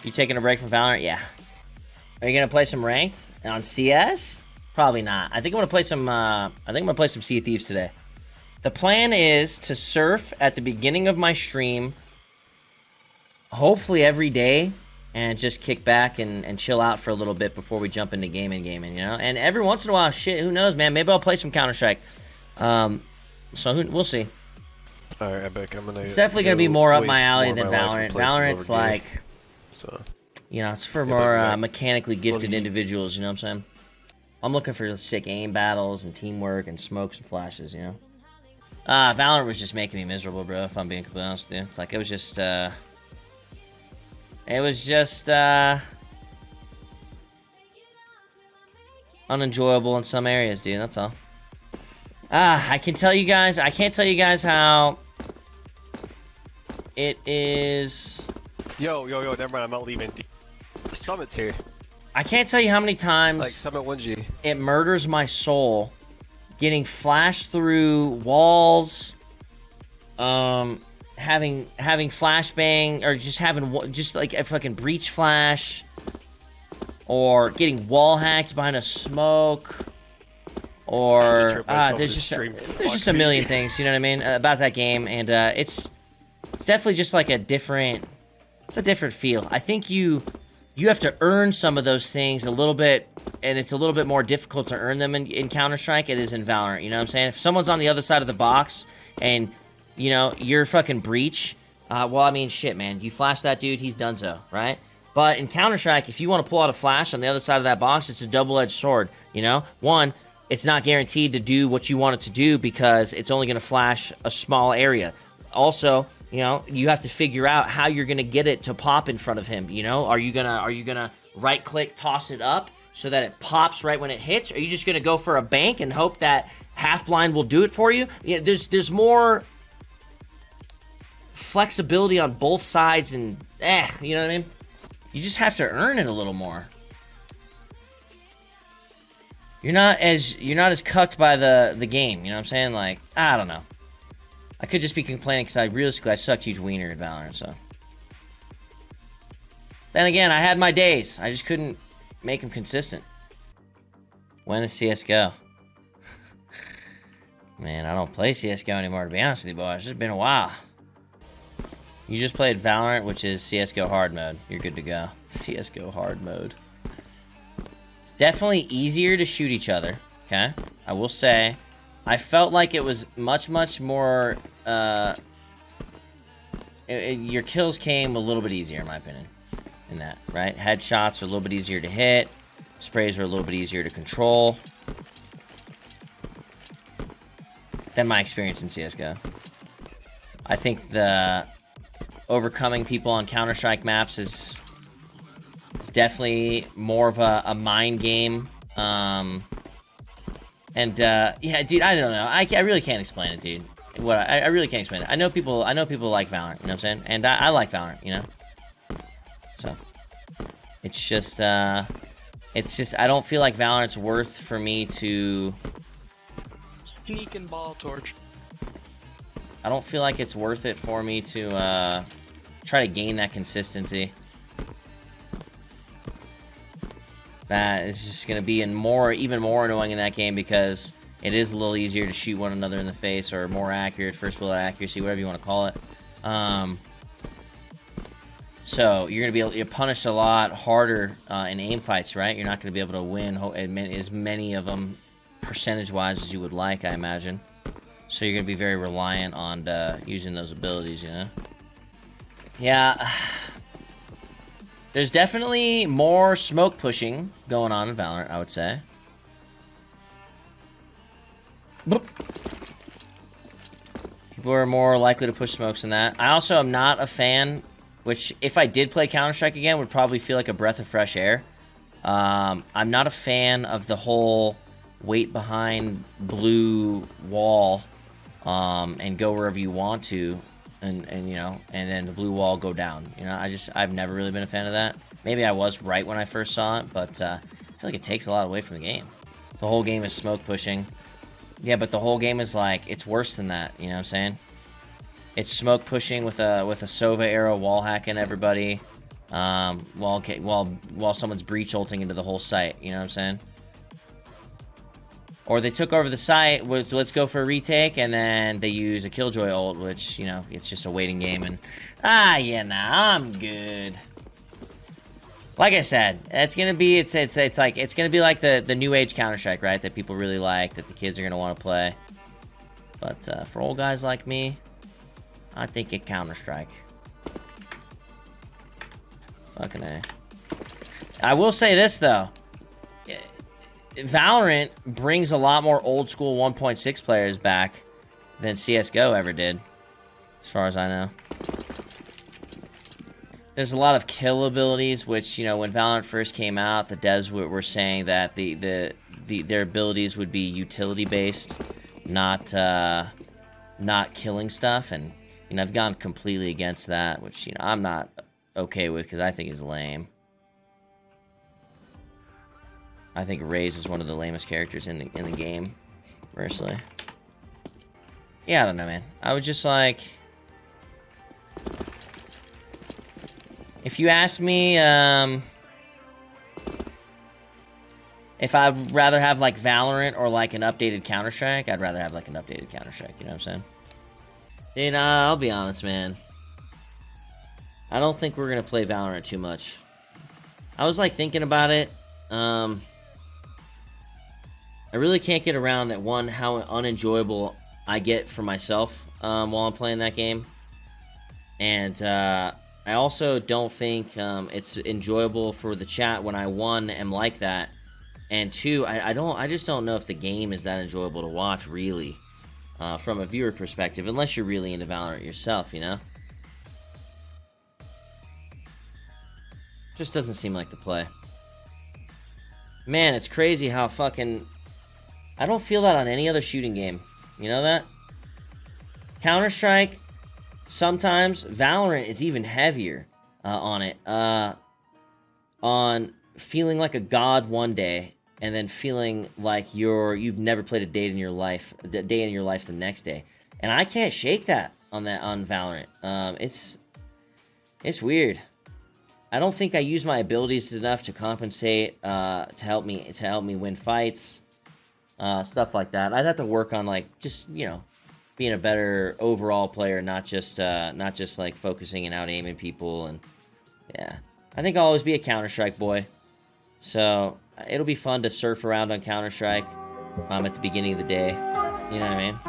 You taking a break from Valorant? Yeah. Are you gonna play some ranked on CS? Probably not. I think I'm gonna play some. I think I'm gonna play some Sea of Thieves today. The plan is to surf at the beginning of my stream, hopefully every day, and just kick back and chill out for a little bit before we jump into gaming, you know? And every once in a while, shit, who knows, man? Maybe I'll play some Counter-Strike. We'll see. Alright, Epic, I'm gonna... It's definitely gonna be more up my alley than Valorant. Valorant's like... So, you know, it's for more mechanically gifted individuals, you know what I'm saying? I'm looking for sick aim battles and teamwork and smokes and flashes, you know? Valorant was just making me miserable, bro, if I'm being completely honest with you. It's like, it was just, unenjoyable in some areas, dude, that's all. I can't tell you guys how it is... Yo, never mind, I'm not leaving. Summit's here. I can't tell you how many times... Like, Summit1g. It murders my soul getting flashed through walls, having flashbang, or just having just like a fucking breach flash, or getting wall hacked behind a smoke, or there's just a million things, you know what I mean, about that game, and it's definitely just like a different feel. I think you have to earn some of those things a little bit, and it's a little bit more difficult to earn them in Counter-Strike it is in Valorant, you know what I'm saying? If someone's on the other side of the box, and, you know, you're fucking breach, well, I mean, shit, man, you flash that dude, he's donezo, right? But in Counter-Strike, if you want to pull out a flash on the other side of that box, it's a double-edged sword, you know? One, it's not guaranteed to do what you want it to do because it's only going to flash a small area. Also, you know, you have to figure out how you're gonna get it to pop in front of him, you know? Are you gonna right-click, toss it up so that it pops right when it hits? Or are you just gonna go for a bank and hope that half-blind will do it for you? Yeah, there's more flexibility on both sides and, you know what I mean? You just have to earn it a little more. You're not as cucked by the game, you know what I'm saying? Like, I don't know. I could just be complaining because I suck huge wiener at Valorant, so. Then again, I had my days. I just couldn't make them consistent. When is CSGO? Man, I don't play CSGO anymore, to be honest with you, boys. It's just been a while. You just played Valorant, which is CSGO hard mode. You're good to go. CSGO hard mode. It's definitely easier to shoot each other, okay? I will say... I felt like it was much more, your kills came a little bit easier, in my opinion, in that, right? Headshots are a little bit easier to hit. Sprays are a little bit easier to control than my experience in CSGO. I think the overcoming people on Counter-Strike maps is definitely more of a mind game, yeah, dude, I don't know. I really can't explain it, dude. I really can't explain it. I know people like Valorant, you know what I'm saying? And I like Valorant, you know? So, it's just, I don't feel like Valorant's worth for me to... Sneak and ball torch. I don't feel like it's worth it for me to, try to gain that consistency. That is just going to be even more annoying in that game because it is a little easier to shoot one another in the face, or more accurate, first bullet accuracy, whatever you want to call it. So you're going to be punished a lot harder in aim fights, right? You're not going to be able to win as many of them percentage-wise as you would like, I imagine. So you're going to be very reliant on using those abilities, you know? Yeah... There's definitely more smoke pushing going on in Valorant, I would say. Boop. People are more likely to push smokes than that. I also am not a fan, which if I did play Counter-Strike again, would probably feel like a breath of fresh air. I'm not a fan of the whole wait behind blue wall and go wherever you want to. And you know, and then the blue wall go down. You know, I've never really been a fan of that. Maybe I was right when I first saw it, but I feel like it takes a lot away from the game. The whole game is smoke pushing. Yeah, but the whole game is like, it's worse than that, you know what I'm saying? It's smoke pushing with a Sova arrow wall hacking everybody. while someone's breach ulting into the whole site. You know what I'm saying? Or they took over the site with let's go for a retake, and then they use a Killjoy ult, which, you know, it's just a waiting game, and I'm good. Like I said, it's gonna be it's gonna be like the new age Counter-Strike, right? That people really like, that the kids are gonna want to play. But for old guys like me, I think it Counter-Strike. Fucking A. I will say this though. Valorant brings a lot more old school 1.6 players back than CSGO ever did, as far as I know. There's a lot of kill abilities, which, you know, when Valorant first came out, the devs were saying that their abilities would be utility based, not killing stuff, and, you know, I've gone completely against that, which, you know, I'm not okay with because I think is lame. I think Raze is one of the lamest characters in the game, personally. Yeah, I don't know, man. I was just like, if you ask me, if I'd rather have like Valorant or like an updated Counter-Strike, I'd rather have like an updated Counter-Strike. You know what I'm saying? Dude, I'll be honest, man. I don't think we're gonna play Valorant too much. I was like thinking about it. I really can't get around that, one, how unenjoyable I get for myself while I'm playing that game. And I also don't think it's enjoyable for the chat when I, one, am like that. And two, I just don't know if the game is that enjoyable to watch, really, from a viewer perspective, unless you're really into Valorant yourself, you know? Just doesn't seem like the play. Man, it's crazy how fucking... I don't feel that on any other shooting game. You know that? Counter-Strike, sometimes. Valorant is even heavier on it. On feeling like a god one day, and then feeling like you've never played a day in your life the next day. And I can't shake that on Valorant. It's weird. I don't think I use my abilities enough to compensate, to help me win fights. Stuff like that. I'd have to work on, like, just, you know, being a better overall player, not just like focusing and out aiming people. And yeah, I think I'll always be a Counter-Strike boy. So it'll be fun to surf around on Counter-Strike at the beginning of the day. You know what I mean?